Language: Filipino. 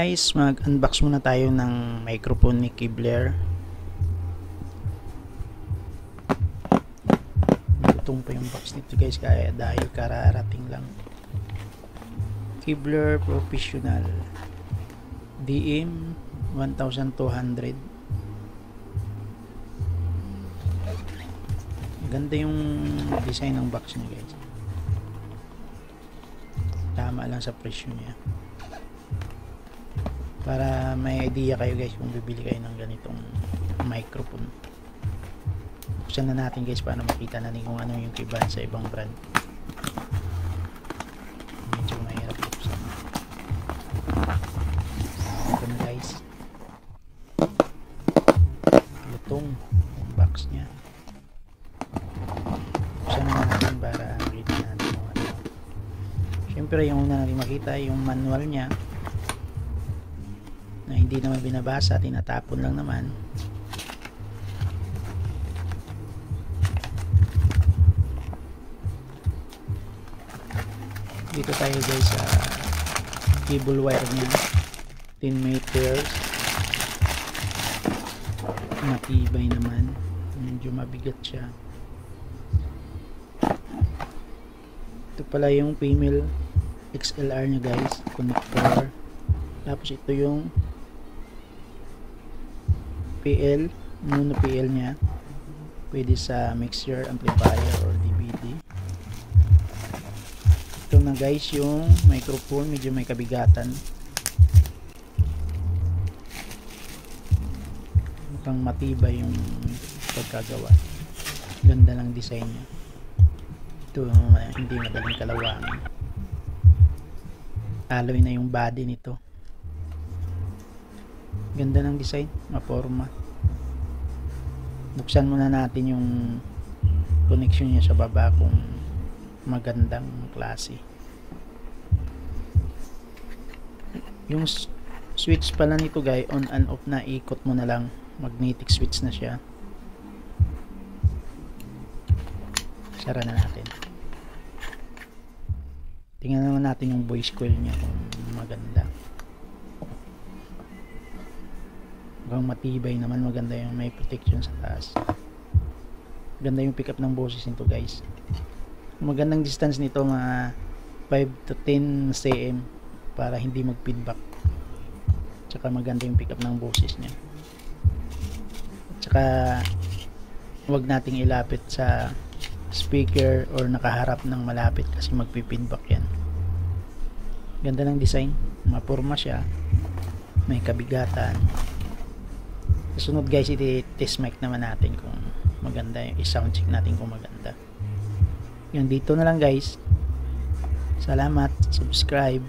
Guys, mag-unbox muna tayo ng microphone ni Kibler. Nagutong pa yung box nito guys, kaya dahil kararating lang. Kibler Professional DM 1200. Ganda yung design ng box niya guys. Tama lang sa presyo niya. Para may idea kayo guys kung bibili kayo ng ganitong microphone. Buksan na natin guys para makita na kung ano yung kibahan sa ibang brand. Medyo mahirap buksan. Ito na guys. Lutong yung box nya. Buksan na natin para makita natin kung ano. Siyempre yung una natin makita yung manual nya, na hindi naman binabasa, tinatapon lang naman. Dito tayo guys sa cable wire niya, 10 meters, matibay naman, medyo mabigat siya. Ito pala yung female XLR nya guys, connector. Tapos ito yung PL, mono PL nya, pwede sa mixer, amplifier or DVD. Ito na guys yung microphone, medyo may kabigatan, mukhang matibay yung pagkagawa. Ganda ng design nya. Ito hindi madaling kalawangin. Alloy na yung body nito. Ganda ng design, maporma. Buksan muna natin yung connection niya sa baba kung magandang klase. Yung switch pala nito guys, on and off na, ikot mo na lang, magnetic switch na siya. Sara na natin. Tingnan naman natin yung voice coil niya kung maganda. Mukhang matibay naman, maganda yung may protection sa taas. Ganda yung pick up ng boses nito guys. Magandang distance nito, mga 5 to 10 cm para hindi mag feedback. Tsaka maganda yung pick up ng boses niya. Tsaka huwag nating ilapit sa speaker or nakaharap ng malapit kasi magpi-feedback yan. Ganda ng design, maporma siya, may kabigatan. Sunod guys, i-test mic naman natin kung maganda, yung i-sound check natin kung maganda. Yung dito na lang guys. Salamat, subscribe.